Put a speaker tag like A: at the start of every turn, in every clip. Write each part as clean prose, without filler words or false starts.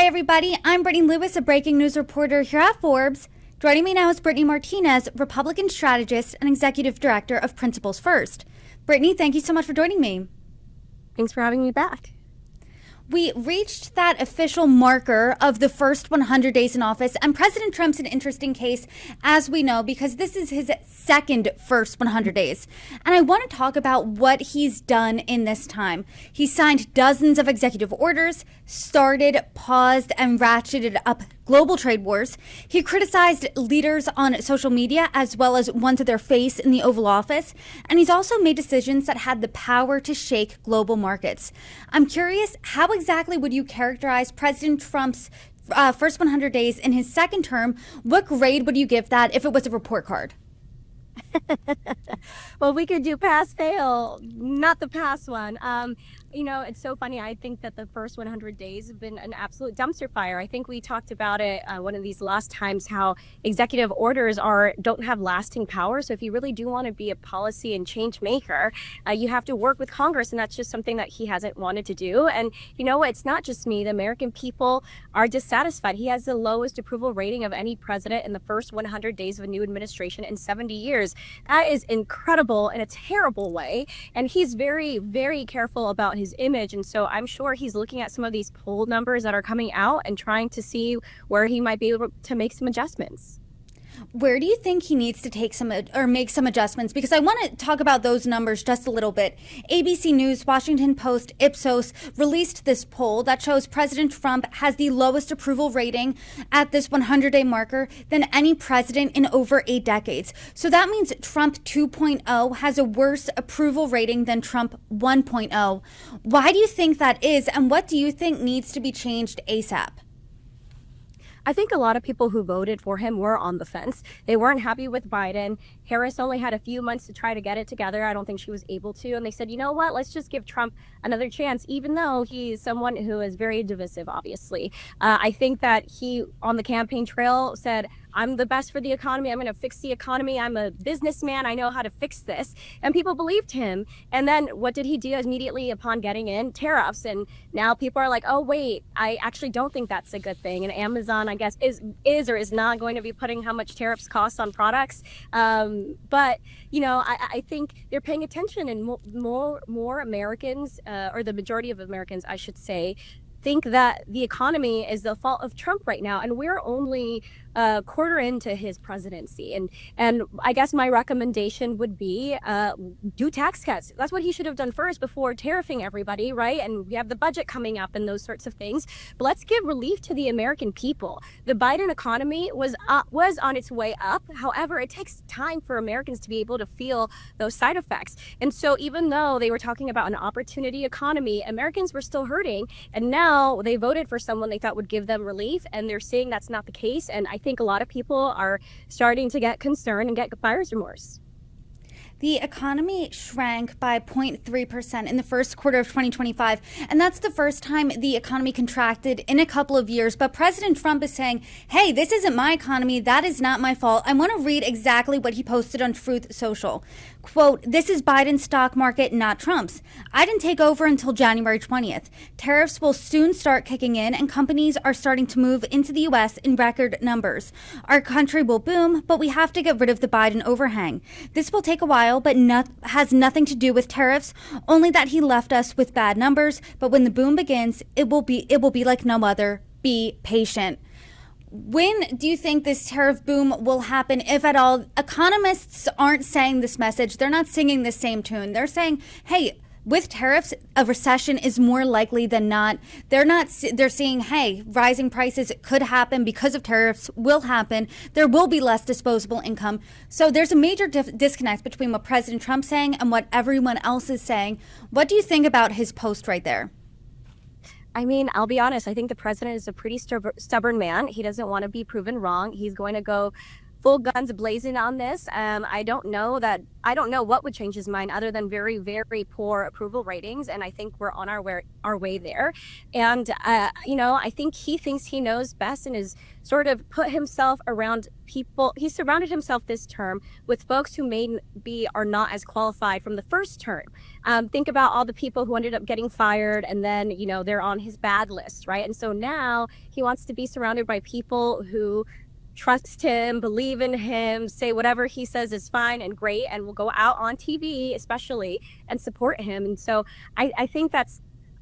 A: everybody. I'm Brittany Lewis, a breaking news reporter here at Forbes. Joining me now is Brittany Martinez, Republican strategist and executive director of Principles First. Brittany, thank you so much for joining me.
B: Thanks for having me back.
A: We reached that official marker of the first 100 days in office, and President Trump's an interesting case, as we know, because this is his second first 100 days. And I want to talk about what he's done in this time. He signed dozens of executive orders, started, paused, and ratcheted up global trade wars. He criticized leaders on social media as well as one to their face in the Oval Office. And he's also made decisions that had the power to shake global markets. I'm curious, how exactly would you characterize President Trump's first 100 days in his second term? What grade would you give that if it was a report card?
B: Well, we could do pass fail, not the pass one. It's so funny. I think that the first 100 days have been an absolute dumpster fire. I think we talked about it one of these last times, how executive orders don't have lasting power. So if you really do want to be a policy and change maker, you have to work with Congress. And that's just something that he hasn't wanted to do. And you know what? It's not just me. The American people are dissatisfied. He has the lowest approval rating of any president in the first 100 days of a new administration in 70 years. That is incredible in a terrible way. And he's very, very careful about his image. And so I'm sure he's looking at some of these poll numbers that are coming out and trying to see where he might be able to make some adjustments.
A: Where do you think he needs to take some or make some adjustments? Because I want to talk about those numbers just a little bit. ABC News, Washington Post, Ipsos released this poll that shows President Trump has the lowest approval rating at this 100-day marker than any president in over 8 decades. So that means Trump 2.0 has a worse approval rating than Trump 1.0. Why do you think that is, and what do you think needs to be changed ASAP?
B: I think a lot of people who voted for him were on the fence. They weren't happy with Biden. Harris only had a few months to try to get it together. I don't think she was able to. And they said, you know what, let's just give Trump another chance, even though he's someone who is very divisive, obviously. I think that he, on the campaign trail, said, I'm the best for the economy. I'm going to fix the economy. I'm a businessman. I know how to fix this. And people believed him. And then what did he do immediately upon getting in? Tariffs. And now people are like, oh, wait, I actually don't think that's a good thing. And Amazon, I guess, is or is not going to be putting how much tariffs cost on products. But, I think they're paying attention, and more Americans, or the majority of Americans, I should say, think that the economy is the fault of Trump right now, and we're only a quarter into his presidency. And I guess my recommendation would be do tax cuts. That's what he should have done first before tariffing everybody, right? And we have the budget coming up and those sorts of things. But let's give relief to the American people. The Biden economy was on its way up. However, it takes time for Americans to be able to feel those side effects. And so even though they were talking about an opportunity economy, Americans were still hurting. And now they voted for someone they thought would give them relief, and they're seeing that's not the case. And I think a lot of people are starting to get concerned and get buyer's remorse.
A: The economy shrank by 0.3% in the first quarter of 2025, and that's the first time the economy contracted in a couple of years. But President Trump is saying, hey, this isn't my economy. That is not my fault. I want to read exactly what he posted on Truth Social. Quote, this is Biden's stock market, not Trump's. I didn't take over until January 20th. Tariffs will soon start kicking in, and companies are starting to move into the U.S. in record numbers. Our country will boom, but we have to get rid of the Biden overhang. This will take a while, but has nothing to do with tariffs, only that he left us with bad numbers. But when the boom begins, it will be like no other. Be patient. When do you think this tariff boom will happen, if at all? Economists aren't saying this message. They're not singing the same tune. They're saying, hey, with tariffs, a recession is more likely than not. They're saying, hey, rising prices could happen because of tariffs, will happen. There will be less disposable income. So there's a major disconnect between what President Trump's saying and what everyone else is saying. What do you think about his post right there?
B: I mean, I'll be honest. I think the president is a pretty stubborn man. He doesn't want to be proven wrong. He's going to go full guns blazing on this. I don't know what would change his mind other than very, very poor approval ratings. And I think we're on our way there. And, I think he thinks he knows best and is sort of put himself around people. He surrounded himself this term with folks who maybe are not as qualified from the first term. Think about all the people who ended up getting fired and then, they're on his bad list, right? And so now he wants to be surrounded by people who trust him, believe in him, say whatever he says is fine and great, and will go out on TV especially and support him. And so I think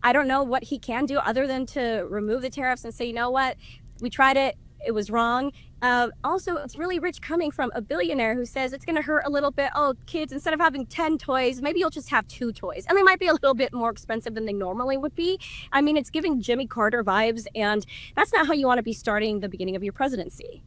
B: I don't know what he can do other than to remove the tariffs and say, you know what, we tried it, it was wrong. Also, it's really rich coming from a billionaire who says it's going to hurt a little bit. Oh, kids, instead of having 10 toys, maybe you'll just have 2 toys. And they might be a little bit more expensive than they normally would be. I mean, it's giving Jimmy Carter vibes, and that's not how you want to be starting the beginning of your presidency.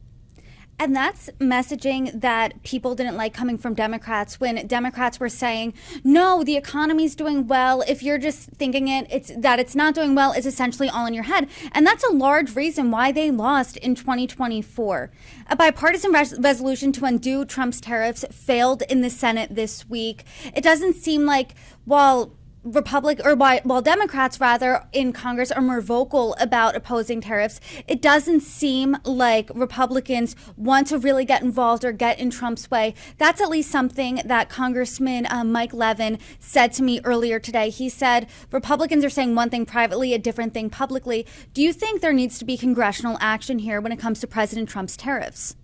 A: And that's messaging that people didn't like coming from Democrats when Democrats were saying, no, the economy's doing well. If you're just thinking it's not doing well, it's essentially all in your head. And that's a large reason why they lost in 2024. A bipartisan resolution to undo Trump's tariffs failed in the Senate this week. It doesn't seem like while Democrats rather in Congress are more vocal about opposing tariffs, it doesn't seem like Republicans want to really get involved or get in Trump's way. That's at least something that Congressman Mike Levin said to me earlier today. He said Republicans are saying one thing privately, a different thing publicly. Do you think there needs to be congressional action here when it comes to President Trump's tariffs?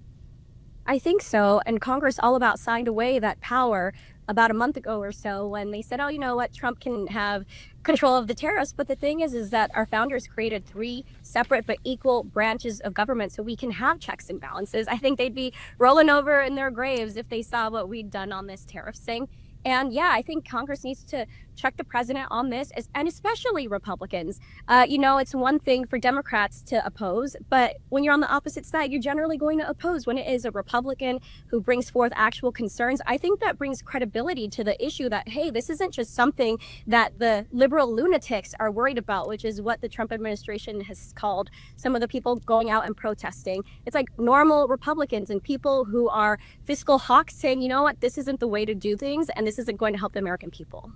B: I think so. And Congress all about signed away that power about a month ago or so when they said, oh, you know what, Trump can have control of the tariffs. But the thing is that our founders created 3 separate but equal branches of government so we can have checks and balances. I think they'd be rolling over in their graves if they saw what we'd done on this tariff thing. And yeah, I think Congress needs to check the president on this, and especially Republicans. It's one thing for Democrats to oppose, but when you're on the opposite side, you're generally going to oppose. When it is a Republican who brings forth actual concerns, I think that brings credibility to the issue that, hey, this isn't just something that the liberal lunatics are worried about, which is what the Trump administration has called some of the people going out and protesting. It's like normal Republicans and people who are fiscal hawks saying, you know what, this isn't the way to do things, and this isn't going to help the American people.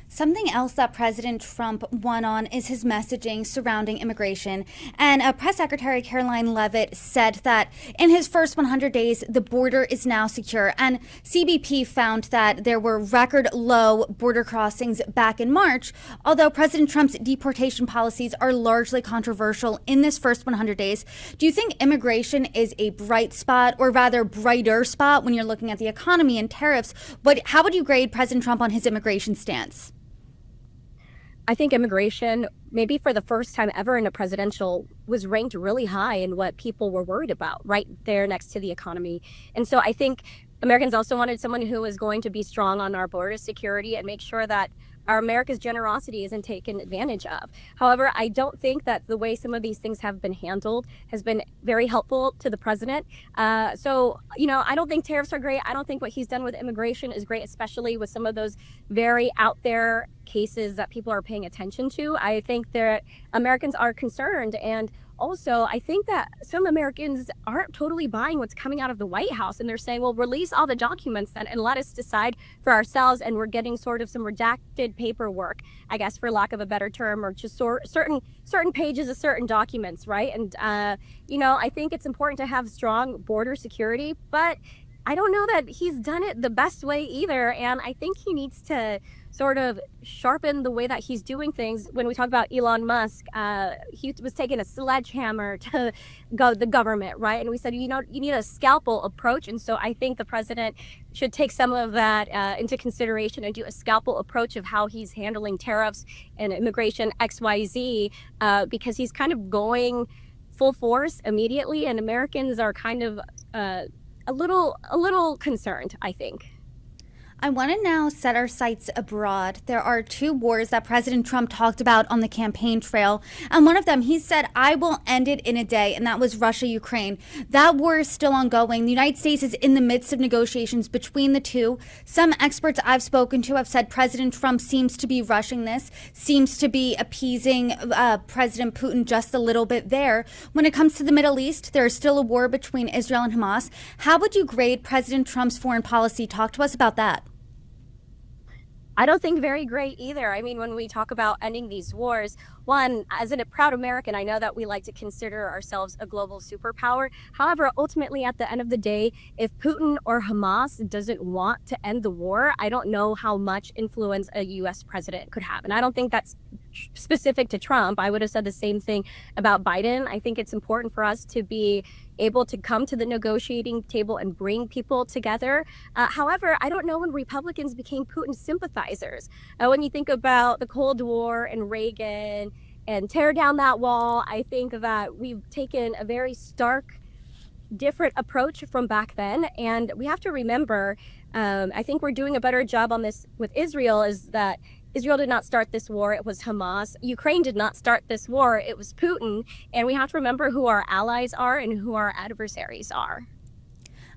A: Something else that President Trump won on is his messaging surrounding immigration. And Press Secretary Caroline Leavitt said that in his first 100 days, the border is now secure. And CBP found that there were record low border crossings back in March, although President Trump's deportation policies are largely controversial in this first 100 days. Do you think immigration is a bright spot, or rather brighter spot, when you're looking at the economy and tariffs? How would you grade President Trump on his immigration stance?
B: I think immigration, maybe for the first time ever in a presidential, was ranked really high in what people were worried about, right there next to the economy. And so I think Americans also wanted someone who was going to be strong on our border security and make sure that our America's generosity isn't taken advantage of. However, I don't think that the way some of these things have been handled has been very helpful to the president. I don't think tariffs are great. I don't think what he's done with immigration is great, especially with some of those very out there cases that people are paying attention to. I think that Americans are concerned, and also, I think that some Americans aren't totally buying what's coming out of the White House, and they're saying, well, release all the documents then and let us decide for ourselves. And we're getting sort of some redacted paperwork, I guess, for lack of a better term, or just certain pages of certain documents, right? And, I think it's important to have strong border security, but I don't know that he's done it the best way either. And I think he needs to sort of sharpen the way that he's doing things. When we talk about Elon Musk, he was taking a sledgehammer to the government, right? And we said, you need a scalpel approach. And so I think the president should take some of that into consideration and do a scalpel approach of how he's handling tariffs and immigration XYZ, because he's kind of going full force immediately, and Americans are kind of a little concerned, I think.
A: I want to now set our sights abroad. There are two wars that President Trump talked about on the campaign trail. And one of them, he said, I will end it in a day. And that was Russia-Ukraine. That war is still ongoing. The United States is in the midst of negotiations between the two. Some experts I've spoken to have said President Trump seems to be rushing this, seems to be appeasing President Putin just a little bit there. When it comes to the Middle East, there is still a war between Israel and Hamas. How would you grade President Trump's foreign policy? Talk to us about that.
B: I don't think very great either. I mean, when we talk about ending these wars, one, as a proud American, I know that we like to consider ourselves a global superpower. However, ultimately, at the end of the day, if Putin or Hamas doesn't want to end the war, I don't know how much influence a U.S. president could have. And I don't think that's specific to Trump. I would have said the same thing about Biden. I think it's important for us to be able to come to the negotiating table and bring people together. However, I don't know when Republicans became Putin sympathizers. When you think about the Cold War and Reagan and tear down that wall, I think that we've taken a very stark, different approach from back then. And we have to remember, I think we're doing a better job on this with Israel, is that Israel did not start this war, it was Hamas. Ukraine did not start this war, it was Putin. And we have to remember who our allies are and who our adversaries are.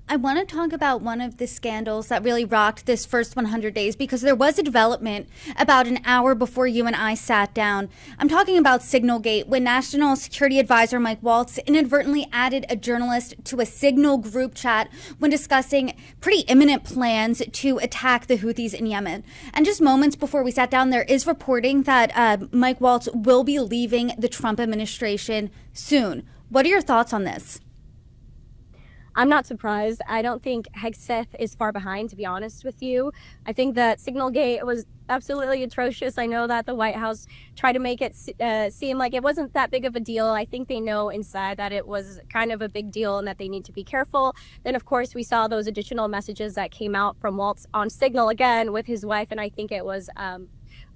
A: I want to talk about one of the scandals that really rocked this first 100 days, because there was a development about an hour before you and I sat down. I'm talking about Signalgate, when National Security Advisor Mike Waltz inadvertently added a journalist to a Signal group chat when discussing pretty imminent plans to attack the Houthis in Yemen. And just moments before we sat down, there is reporting that Mike Waltz will be leaving the Trump administration soon. What are your thoughts on this?
B: I'm not surprised. I don't think Hegseth is far behind, to be honest with you. I think that Signalgate was absolutely atrocious. I know that the White House tried to make it seem like it wasn't that big of a deal. I think they know inside that it was kind of a big deal and that they need to be careful. Then, of course, we saw those additional messages that came out from Waltz on Signal again with his wife, and I think it was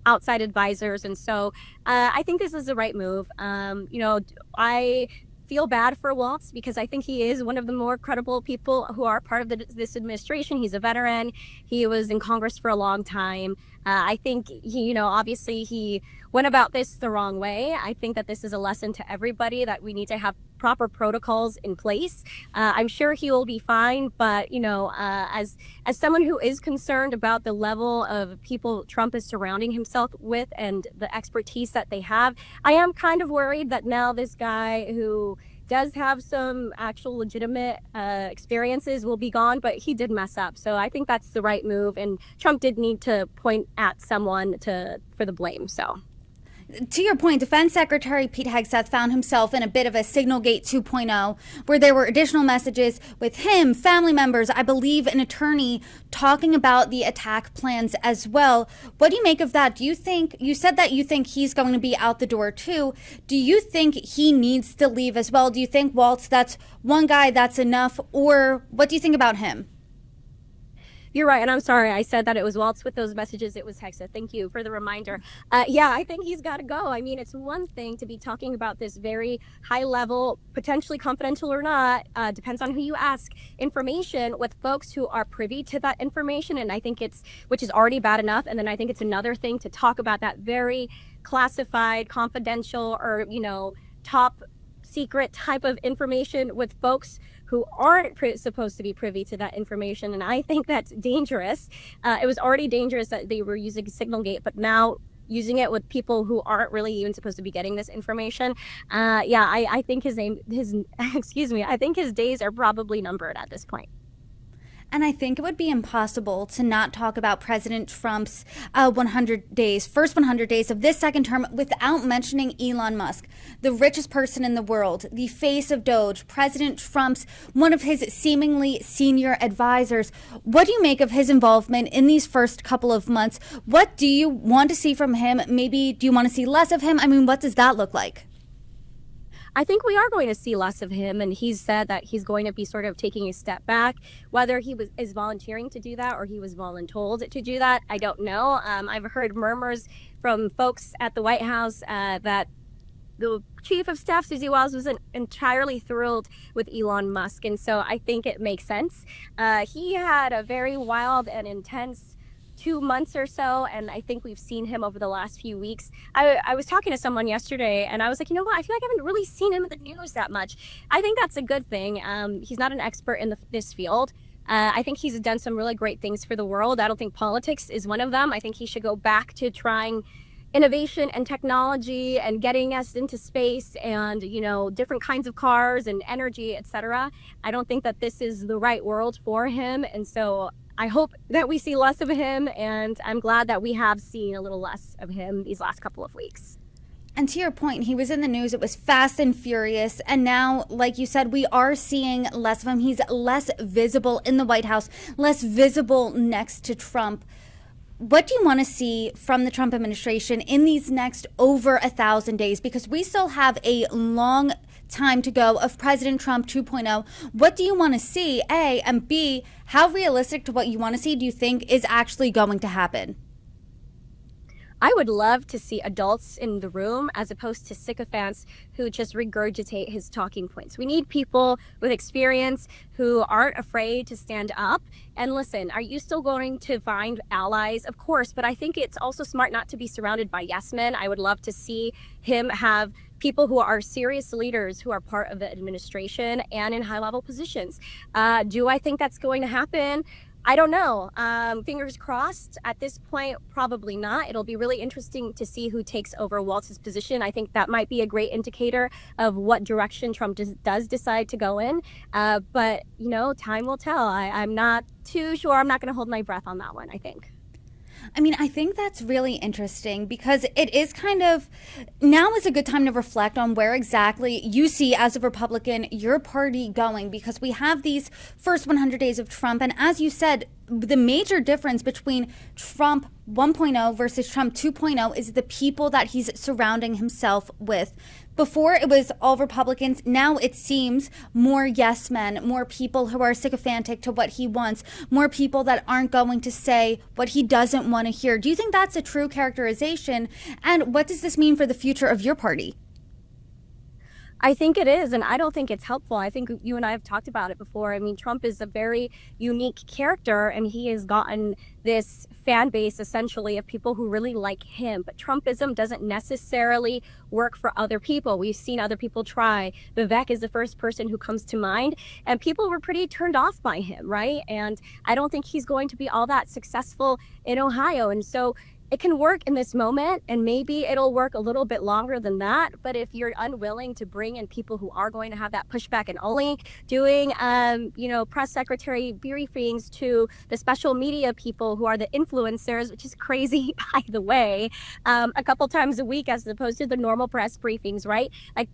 B: outside advisors. And so I think this is the right move. I feel bad for Waltz because I think he is one of the more credible people who are part of this administration. He's a veteran. He was in Congress for a long time. I think he, obviously he went about this the wrong way. I think that this is a lesson to everybody that we need to have proper protocols in place. I'm sure he will be fine, but as someone who is concerned about the level of people Trump is surrounding himself with and the expertise that they have, I am kind of worried that now this guy who does have some actual legitimate experiences will be gone, but he did mess up. So I think that's the right move, and Trump did need to point at someone for the blame. So.
A: To your point, Defense Secretary Pete Hegseth found himself in a bit of a Signalgate 2.0, where there were additional messages with him, family members, I believe an attorney, talking about the attack plans as well. What do you make of that? Do you think, you said that you think he's going to be out the door too. Do you think he needs to leave as well? Do you think, Waltz, that's one guy, that's enough? Or what do you think about him?
B: You're right, and I'm sorry I said that it was Waltz with those messages. It was Hegseth. Thank you for the reminder. Yeah, I think he's got to go. I mean, it's one thing to be talking about this very high level, potentially confidential or not, depends on who you ask, information with folks who are privy to that information, and I think which is already bad enough, and then I think it's another thing to talk about that very classified, confidential, or, top secret type of information with folks who aren't supposed to be privy to that information. And I think that's dangerous. It was already dangerous that they were using Signalgate, but now using it with people who aren't really even supposed to be getting this information. I think I think his days are probably numbered at this point.
A: And I think it would be impossible to not talk about President Trump's first 100 days of this second term without mentioning Elon Musk, the richest person in the world, the face of Doge, President Trump's, one of his seemingly senior advisors. What do you make of his involvement in these first couple of months? What do you want to see from him? Maybe do you want to see less of him? I mean, what does that look like?
B: I think we are going to see less of him, and he's said that he's going to be sort of taking a step back. Whether he is volunteering to do that or he was voluntold to do that, I don't know. I've heard murmurs from folks at the White House that the chief of staff, Susie Wiles, wasn't entirely thrilled with Elon Musk, and so I think it makes sense. He had a very wild and intense 2 months or so, and I think we've seen him over the last few weeks. I was talking to someone yesterday, and I was like, you know what? I feel like I haven't really seen him in the news that much. I think that's a good thing. He's not an expert in this field. I think he's done some really great things for the world. I don't think politics is one of them. I think he should go back to trying innovation and technology and getting us into space and, different kinds of cars and energy, etc. I don't think that this is the right world for him. And so I hope that we see less of him, and I'm glad that we have seen a little less of him these last couple of weeks.
A: And to your point, he was in the news. It was fast and furious. And now, like you said, we are seeing less of him. He's less visible in the White House, less visible next to Trump. What do you want to see from the Trump administration in these next over 1,000 days? Because we still have a long time to go of President Trump 2.0. What do you want to see, A, and B, how realistic to what you want to see do you think is actually going to happen?
B: I would love to see adults in the room as opposed to sycophants who just regurgitate his talking points. We need people with experience who aren't afraid to stand up and listen. Are you still going to find allies? Of course, but I think it's also smart not to be surrounded by yes men. I would love to see him have people who are serious leaders who are part of the administration and in high-level positions. Do I think that's going to happen? I don't know. Fingers crossed. At this point, probably not. It'll be really interesting to see who takes over Waltz's position. I think that might be a great indicator of what direction Trump does decide to go in. But, time will tell. I'm not too sure. I'm not going to hold my breath on that one, I think.
A: I think that's really interesting because it is now is a good time to reflect on where exactly you see as a Republican your party going, because we have these first 100 days of Trump. And as you said, the major difference between Trump 1.0 versus Trump 2.0 is the people that he's surrounding himself with. Before it was all Republicans. Now it seems more yes men, more people who are sycophantic to what he wants, more people that aren't going to say what he doesn't want to hear. Do you think that's a true characterization? And what does this mean for the future of your party?
B: I think it is, and I don't think it's helpful. I think you and I have talked about it before. Trump is a very unique character, and he has gotten this fan base essentially of people who really like him. But Trumpism doesn't necessarily work for other people. We've seen other people try. Vivek is the first person who comes to mind, and people were pretty turned off by him, right? And I don't think he's going to be all that successful in Ohio. And so it can work in this moment, and maybe it'll work a little bit longer than that. But if you're unwilling to bring in people who are going to have that pushback and only doing, press secretary briefings to the special media people who are the influencers, which is crazy, by the way, a couple times a week as opposed to the normal press briefings, right? Like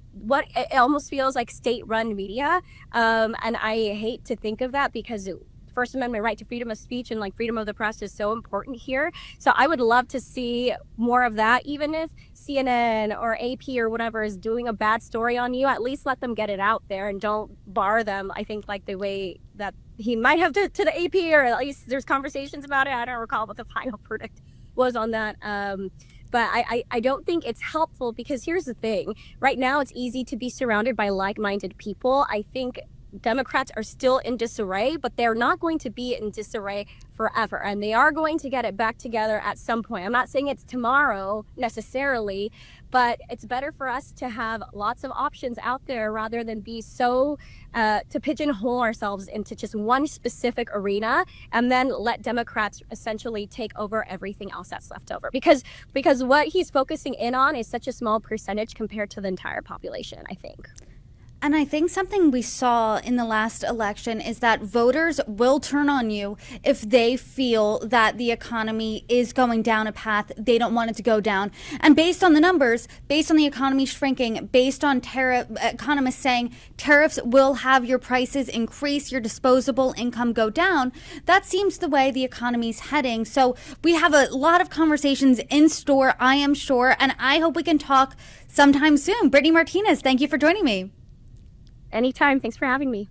B: it almost feels like state-run media. And I hate to think of that because First Amendment right to freedom of speech and freedom of the press is so important here. So I would love to see more of that. Even if CNN or AP or whatever is doing a bad story on you, at least let them get it out there and don't bar them. I think the way that he might have to the AP, or at least there's conversations about it. I don't recall what the final verdict was on that. But I don't think it's helpful because here's the thing. Right now, it's easy to be surrounded by like-minded people. I think Democrats are still in disarray, but they're not going to be in disarray forever. And they are going to get it back together at some point. I'm not saying it's tomorrow necessarily, but it's better for us to have lots of options out there rather than be so to pigeonhole ourselves into just one specific arena and then let Democrats essentially take over everything else that's left over. Because what he's focusing in on is such a small percentage compared to the entire population, I think.
A: And I think something we saw in the last election is that voters will turn on you if they feel that the economy is going down a path they don't want it to go down. And based on the numbers, based on the economy shrinking, based on economists saying tariffs will have your prices increase, your disposable income go down, that seems the way the economy's heading. So we have a lot of conversations in store, I am sure, and I hope we can talk sometime soon. Brittany Martinez, thank you for joining me.
B: Anytime. Thanks for having me.